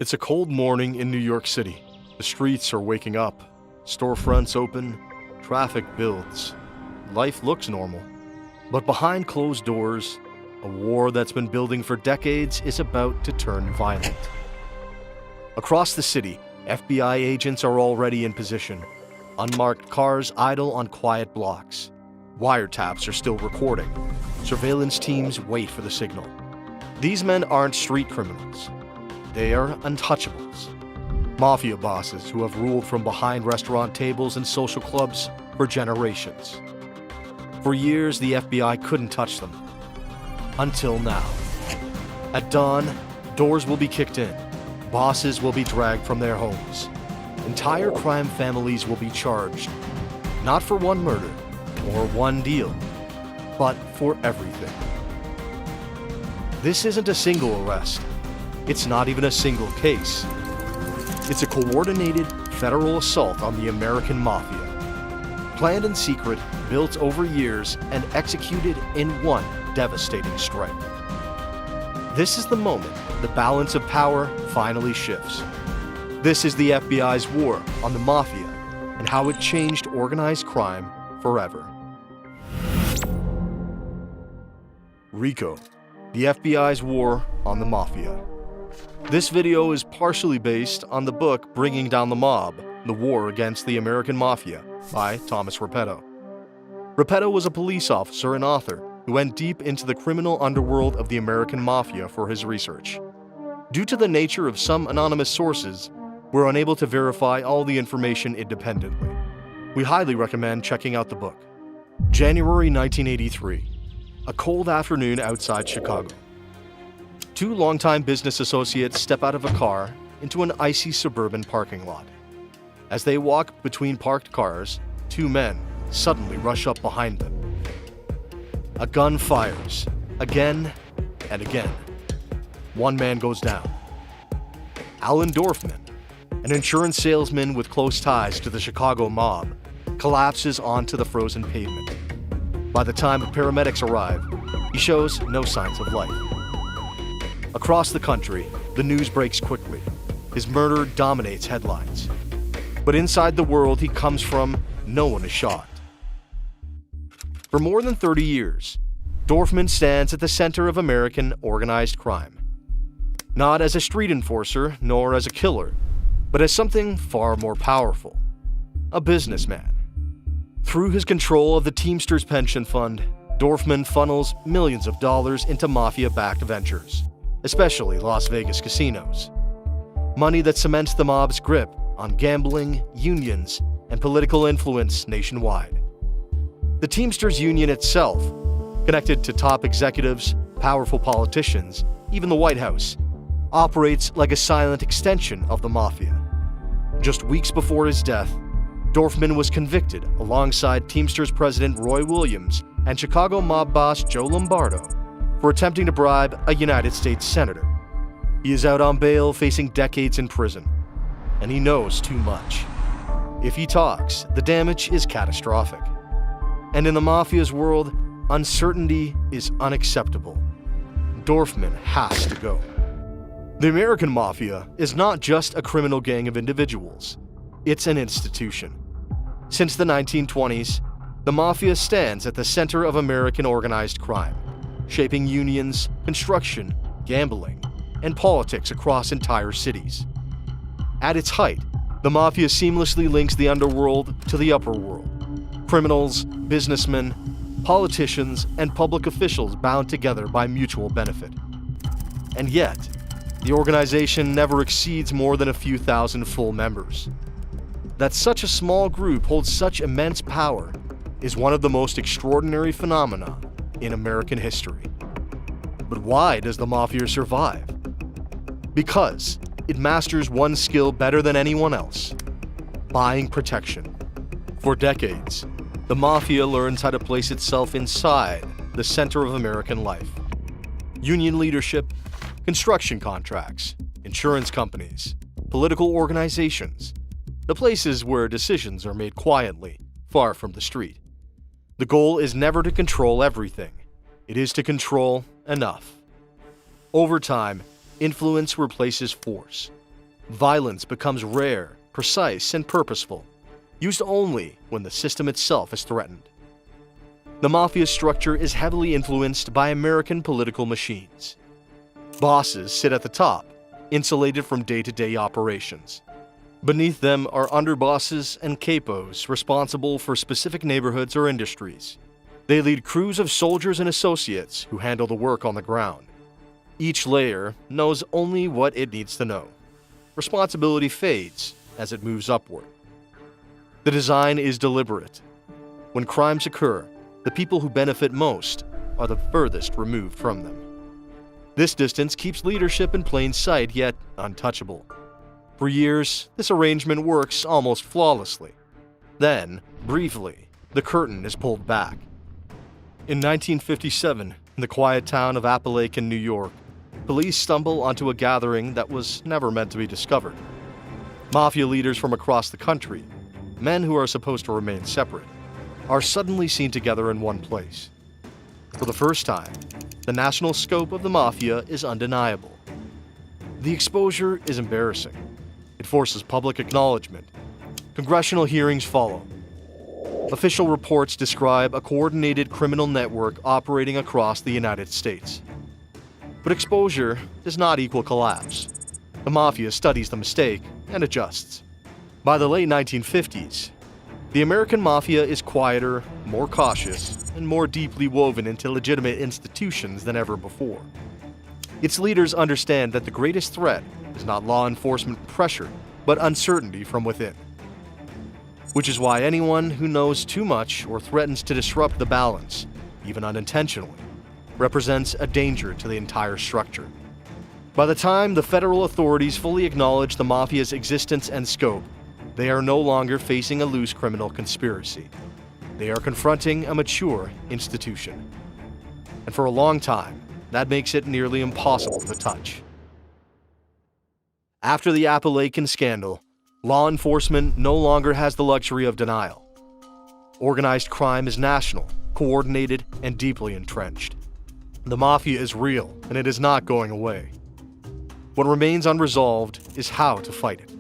It's a cold morning in New York City. The streets are waking up, storefronts open, traffic builds. Life looks normal. But behind closed doors, a war that's been building for decades is about to turn violent. Across the city, FBI agents are already in position. Unmarked cars idle on quiet blocks. Wiretaps are still recording. Surveillance teams wait for the signal. These men aren't street criminals. They are untouchables. Mafia bosses who have ruled from behind restaurant tables and social clubs for generations. For years, the FBI couldn't touch them. Until now. At dawn, doors will be kicked in. Bosses will be dragged from their homes. Entire crime families will be charged. Not for one murder or one deal, but for everything. This isn't a single arrest. It's not even a single case. It's a coordinated federal assault on the American Mafia. Planned in secret, built over years, and executed in one devastating strike. This is the moment the balance of power finally shifts. This is the FBI's war on the Mafia and how it changed organized crime forever. RICO, the FBI's war on the Mafia. This video is partially based on the book Bringing Down the Mob, The War Against the American Mafia by Thomas Repetto. Repetto was a police officer and author who went deep into the criminal underworld of the American Mafia for his research. Due to the nature of some anonymous sources, we're unable to verify all the information independently. We highly recommend checking out the book. January 1983. A cold afternoon outside Chicago. Two longtime business associates step out of a car into an icy suburban parking lot. As they walk between parked cars, two men suddenly rush up behind them. A gun fires, again and again. One man goes down. Alan Dorfman, an insurance salesman with close ties to the Chicago mob, collapses onto the frozen pavement. By the time paramedics arrive, he shows no signs of life. Across the country, the news breaks quickly. His murder dominates headlines. But inside the world he comes from, no one is shocked. For more than 30 years, Dorfman stands at the center of American organized crime. Not as a street enforcer, nor as a killer, but as something far more powerful. A businessman. Through his control of the Teamsters Pension Fund, Dorfman funnels millions of dollars into mafia-backed ventures, especially Las Vegas casinos. Money that cements the mob's grip on gambling, unions, and political influence nationwide. The Teamsters Union itself, connected to top executives, powerful politicians, even the White House, operates like a silent extension of the Mafia. Just weeks before his death, Dorfman was convicted alongside Teamsters President Roy Williams and Chicago mob boss Joe Lombardo for attempting to bribe a United States senator. He is out on bail facing decades in prison, and he knows too much. If he talks, the damage is catastrophic. And in the Mafia's world, uncertainty is unacceptable. Dorfman has to go. The American Mafia is not just a criminal gang of individuals. It's an institution. Since the 1920s, the Mafia stands at the center of American organized crime, shaping unions, construction, gambling, and politics across entire cities. At its height, the Mafia seamlessly links the underworld to the upper world. Criminals, businessmen, politicians, and public officials bound together by mutual benefit. And yet, the organization never exceeds more than a few thousand full members. That such a small group holds such immense power is one of the most extraordinary phenomena in American history. But why does the Mafia survive? Because it masters one skill better than anyone else: buying protection. For decades, the Mafia learns how to place itself inside the center of American life. Union leadership, construction contracts, insurance companies, political organizations, the places where decisions are made quietly, far from the street. The goal is never to control everything. It is to control enough. Over time, influence replaces force. Violence becomes rare, precise, and purposeful, used only when the system itself is threatened. The Mafia's structure is heavily influenced by American political machines. Bosses sit at the top, insulated from day-to-day operations. Beneath them are underbosses and capos responsible for specific neighborhoods or industries. They lead crews of soldiers and associates who handle the work on the ground. Each layer knows only what it needs to know. Responsibility fades as it moves upward. The design is deliberate. When crimes occur, the people who benefit most are the furthest removed from them. This distance keeps leadership in plain sight, yet untouchable. For years, this arrangement works almost flawlessly. Then, briefly, the curtain is pulled back. In 1957, in the quiet town of Appalachian, New York, police stumble onto a gathering that was never meant to be discovered. Mafia leaders from across the country, men who are supposed to remain separate, are suddenly seen together in one place. For the first time, the national scope of the Mafia is undeniable. The exposure is embarrassing. It forces public acknowledgement. Congressional hearings follow. Official reports describe a coordinated criminal network operating across the United States. But exposure does not equal collapse. The Mafia studies the mistake and adjusts. By the late 1950s, the American Mafia is quieter, more cautious, and more deeply woven into legitimate institutions than ever before. Its leaders understand that the greatest threat is not law enforcement pressure, but uncertainty from within. Which is why anyone who knows too much or threatens to disrupt the balance, even unintentionally, represents a danger to the entire structure. By the time the federal authorities fully acknowledge the Mafia's existence and scope, they are no longer facing a loose criminal conspiracy. They are confronting a mature institution. And for a long time, that makes it nearly impossible to touch. After the Appalachian scandal, law enforcement no longer has the luxury of denial. Organized crime is national, coordinated, and deeply entrenched. The Mafia is real, and it is not going away. What remains unresolved is how to fight it.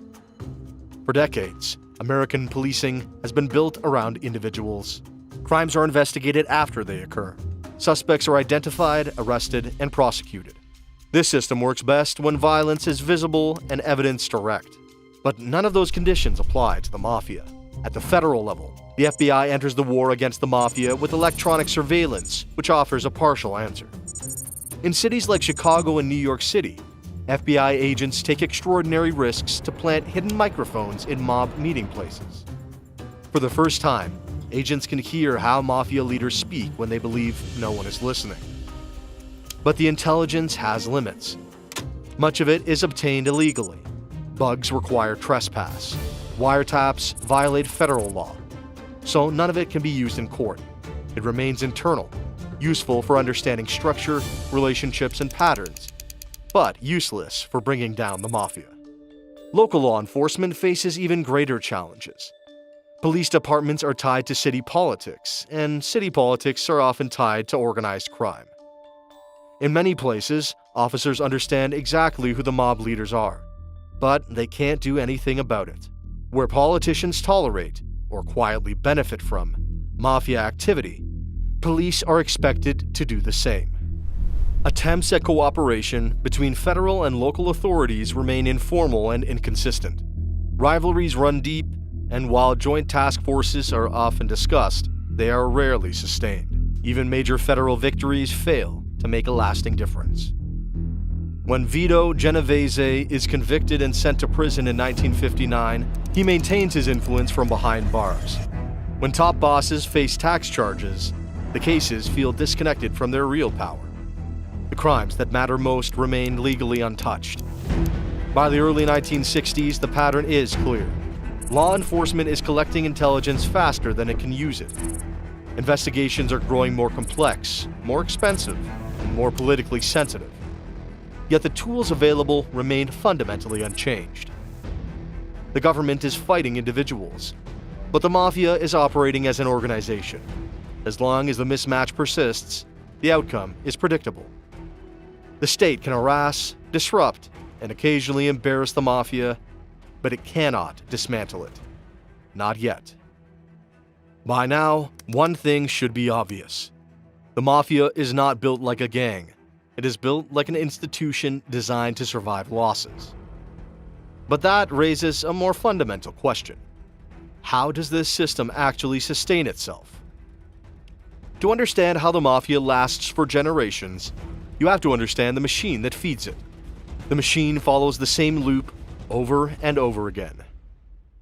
For decades, American policing has been built around individuals. Crimes are investigated after they occur. Suspects are identified, arrested, and prosecuted. This system works best when violence is visible and evidence direct. But none of those conditions apply to the Mafia. At the federal level, the FBI enters the war against the Mafia with electronic surveillance, which offers a partial answer. In cities like Chicago and New York City, FBI agents take extraordinary risks to plant hidden microphones in mob meeting places. For the first time, agents can hear how Mafia leaders speak when they believe no one is listening. But the intelligence has limits. Much of it is obtained illegally. Bugs require trespass. Wiretaps violate federal law. So none of it can be used in court. It remains internal, useful for understanding structure, relationships, and patterns, but useless for bringing down the Mafia. Local law enforcement faces even greater challenges. Police departments are tied to city politics, and city politics are often tied to organized crime. In many places, officers understand exactly who the mob leaders are, but they can't do anything about it. Where politicians tolerate, or quietly benefit from, Mafia activity, police are expected to do the same. Attempts at cooperation between federal and local authorities remain informal and inconsistent. Rivalries run deep, and while joint task forces are often discussed, they are rarely sustained. Even major federal victories fail to make a lasting difference. When Vito Genovese is convicted and sent to prison in 1959, he maintains his influence from behind bars. When top bosses face tax charges, the cases feel disconnected from their real power. The crimes that matter most remain legally untouched. By the early 1960s, the pattern is clear. Law enforcement is collecting intelligence faster than it can use it. Investigations are growing more complex, more expensive, and more politically sensitive. Yet the tools available remain fundamentally unchanged. The government is fighting individuals, but the Mafia is operating as an organization. As long as the mismatch persists, the outcome is predictable. The state can harass, disrupt, and occasionally embarrass the Mafia, but it cannot dismantle it. Not yet. By now, one thing should be obvious. The Mafia is not built like a gang. It is built like an institution designed to survive losses. But that raises a more fundamental question. How does this system actually sustain itself? To understand how the Mafia lasts for generations, you have to understand the machine that feeds it. The machine follows the same loop over and over again.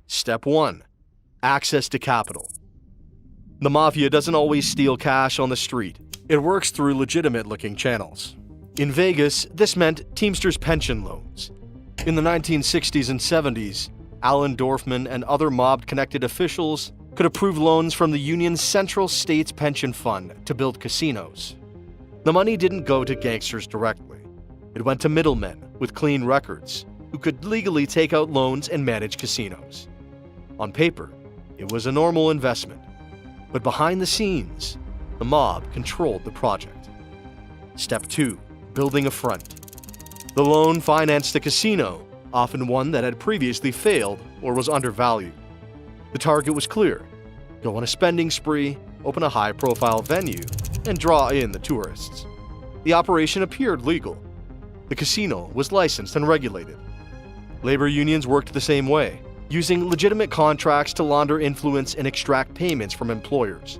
Step 1. Access to capital. The Mafia doesn't always steal cash on the street. It works through legitimate-looking channels. In Vegas, this meant Teamsters pension loans. In the 1960s and 70s, Alan Dorfman and other mob-connected officials could approve loans from the union's Central States Pension Fund to build casinos. The money didn't go to gangsters directly. It went to middlemen with clean records who could legally take out loans and manage casinos. On paper, it was a normal investment. But behind the scenes, the mob controlled the project. Step 2. Building a front. The loan financed a casino, often one that had previously failed or was undervalued. The target was clear: go on a spending spree, open a high-profile venue, and draw in the tourists. The operation appeared legal. The casino was licensed and regulated. Labor unions worked the same way, using legitimate contracts to launder influence and extract payments from employers.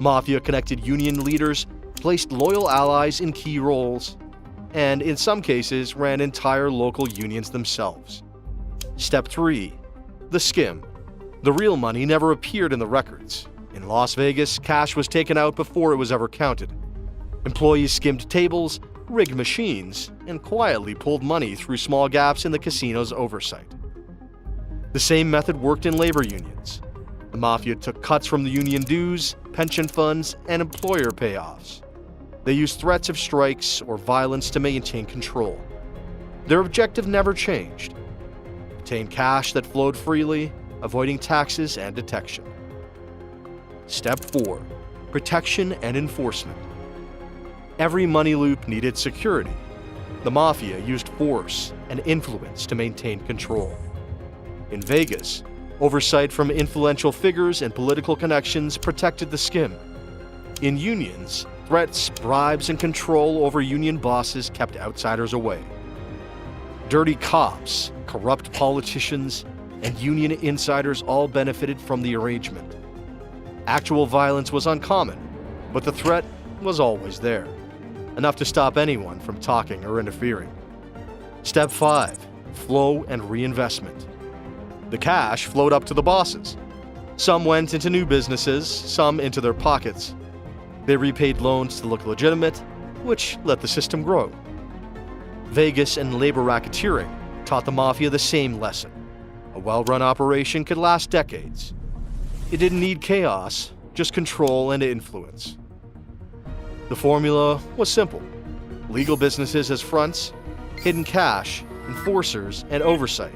Mafia-connected union leaders placed loyal allies in key roles, and in some cases ran entire local unions themselves. Step 3. The skim. The real money never appeared in the records. In Las Vegas, cash was taken out before it was ever counted. Employees skimmed tables, rigged machines, and quietly pulled money through small gaps in the casino's oversight. The same method worked in labor unions. The Mafia took cuts from the union dues, pension funds, and employer payoffs. They used threats of strikes or violence to maintain control. Their objective never changed: obtain cash that flowed freely, avoiding taxes and detection. Step 4. Protection and enforcement. Every money loop needed security. The Mafia used force and influence to maintain control. In Vegas, oversight from influential figures and political connections protected the skim. In unions, threats, bribes, and control over union bosses kept outsiders away. Dirty cops, corrupt politicians, and union insiders all benefited from the arrangement. Actual violence was uncommon, but the threat was always there, enough to stop anyone from talking or interfering. Step 5. Flow and reinvestment. The cash flowed up to the bosses. Some went into new businesses, some into their pockets. They repaid loans to look legitimate, which let the system grow. Vegas and labor racketeering taught the Mafia the same lesson. A well-run operation could last decades. It didn't need chaos, just control and influence. The formula was simple: legal businesses as fronts, hidden cash, enforcers, and oversight.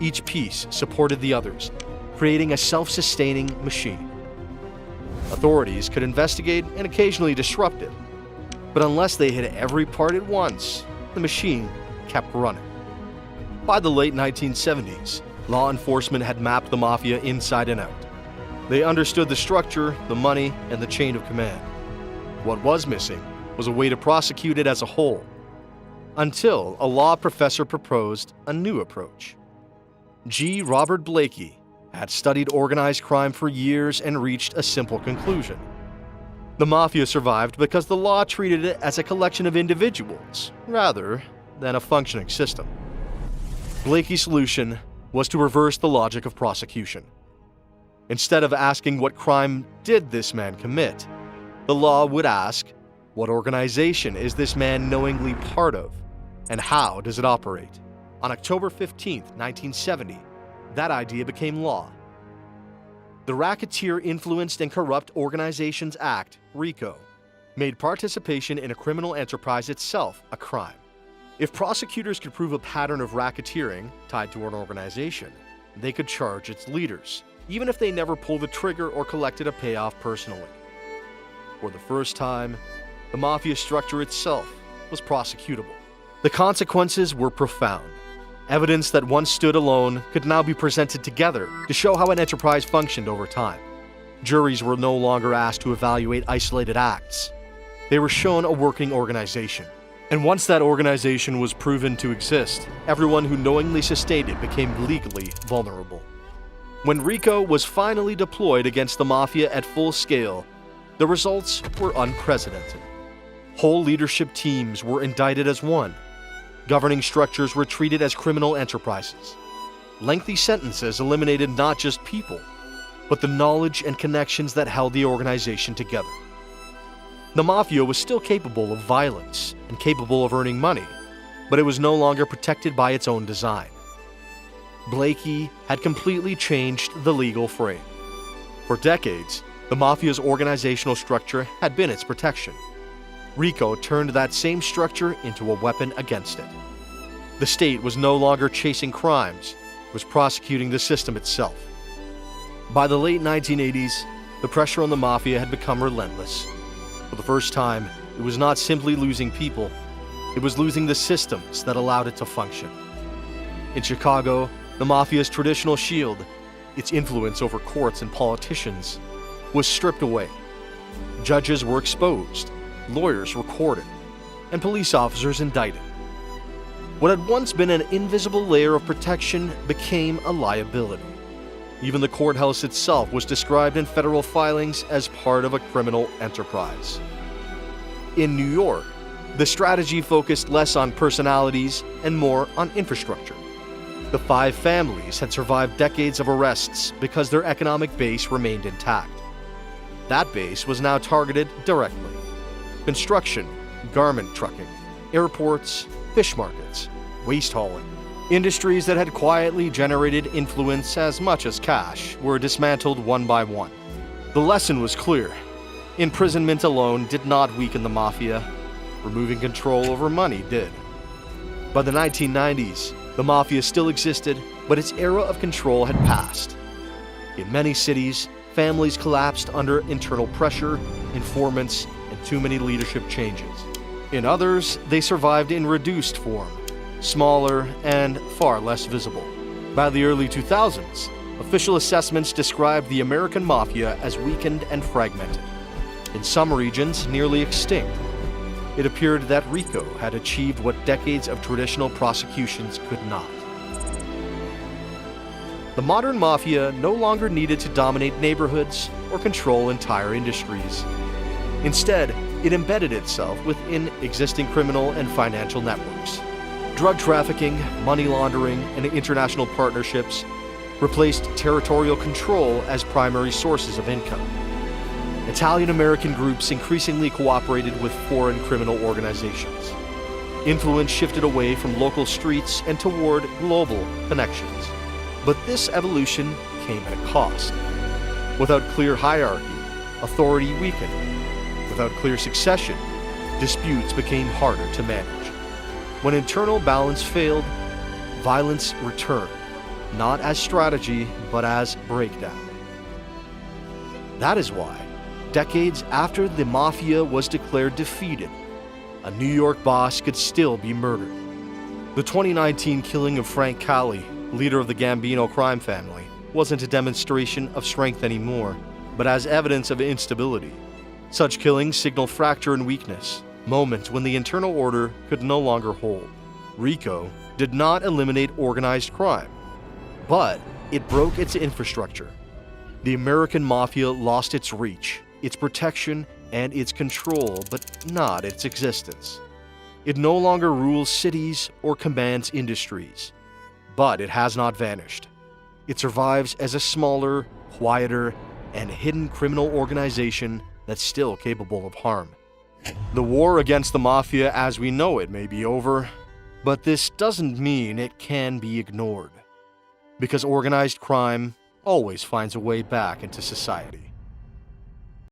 Each piece supported the others, creating a self-sustaining machine. Authorities could investigate and occasionally disrupt it, but unless they hit every part at once, the machine kept running. By the late 1970s, law enforcement had mapped the Mafia inside and out. They understood the structure, the money, and the chain of command. What was missing was a way to prosecute it as a whole, until a law professor proposed a new approach. G. Robert Blakey had studied organized crime for years and reached a simple conclusion. The Mafia survived because the law treated it as a collection of individuals, rather than a functioning system. Blakey's solution was to reverse the logic of prosecution. Instead of asking what crime did this man commit, the law would ask, what organization is this man knowingly part of, and how does it operate? On October 15, 1970, that idea became law. The Racketeer Influenced and Corrupt Organizations Act, RICO, made participation in a criminal enterprise itself a crime. If prosecutors could prove a pattern of racketeering tied to an organization, they could charge its leaders, even if they never pulled the trigger or collected a payoff personally. For the first time, the Mafia structure itself was prosecutable. The consequences were profound. Evidence that once stood alone could now be presented together to show how an enterprise functioned over time. Juries were no longer asked to evaluate isolated acts. They were shown a working organization. And once that organization was proven to exist, everyone who knowingly sustained it became legally vulnerable. When RICO was finally deployed against the Mafia at full scale, the results were unprecedented. Whole leadership teams were indicted as one. Governing structures were treated as criminal enterprises. Lengthy sentences eliminated not just people, but the knowledge and connections that held the organization together. The Mafia was still capable of violence and capable of earning money, but it was no longer protected by its own design. Blakey had completely changed the legal frame. For decades, the Mafia's organizational structure had been its protection. RICO turned that same structure into a weapon against it. The state was no longer chasing crimes, it was prosecuting the system itself. By the late 1980s, the pressure on the Mafia had become relentless. For the first time, it was not simply losing people, it was losing the systems that allowed it to function. In Chicago, the Mafia's traditional shield, its influence over courts and politicians, was stripped away. Judges were exposed, lawyers were courted, and police officers indicted. What had once been an invisible layer of protection became a liability. Even the courthouse itself was described in federal filings as part of a criminal enterprise. In New York, the strategy focused less on personalities and more on infrastructure. The five families had survived decades of arrests because their economic base remained intact. That base was now targeted directly. Construction, garment trucking, airports, fish markets, waste hauling. Industries that had quietly generated influence as much as cash were dismantled one by one. The lesson was clear. Imprisonment alone did not weaken the Mafia. Removing control over money did. By the 1990s, the Mafia still existed, but its era of control had passed. In many cities, families collapsed under internal pressure, informants, and too many leadership changes. In others, they survived in reduced form, smaller and far less visible. By the early 2000s, official assessments described the American Mafia as weakened and fragmented. In some regions, nearly extinct. It appeared that RICO had achieved what decades of traditional prosecutions could not. The modern Mafia no longer needed to dominate neighborhoods or control entire industries. Instead, it embedded itself within existing criminal and financial networks. Drug trafficking, money laundering, and international partnerships replaced territorial control as primary sources of income. Italian-American groups increasingly cooperated with foreign criminal organizations. Influence shifted away from local streets and toward global connections. But this evolution came at a cost. Without clear hierarchy, authority weakened. Without clear succession, disputes became harder to manage. When internal balance failed, violence returned, not as strategy, but as breakdown. That is why, decades after the Mafia was declared defeated, a New York boss could still be murdered. The 2019 killing of Frank Cali, leader of the Gambino crime family, wasn't a demonstration of strength anymore, but as evidence of instability. Such killings signal fracture and weakness, moments when the internal order could no longer hold. RICO did not eliminate organized crime, but it broke its infrastructure. The American Mafia lost its reach, its protection, and its control, but not its existence. It no longer rules cities or commands industries, but it has not vanished. It survives as a smaller, quieter, and hidden criminal organization that's still capable of harm. The war against the Mafia as we know it may be over, but this doesn't mean it can be ignored, because organized crime always finds a way back into society.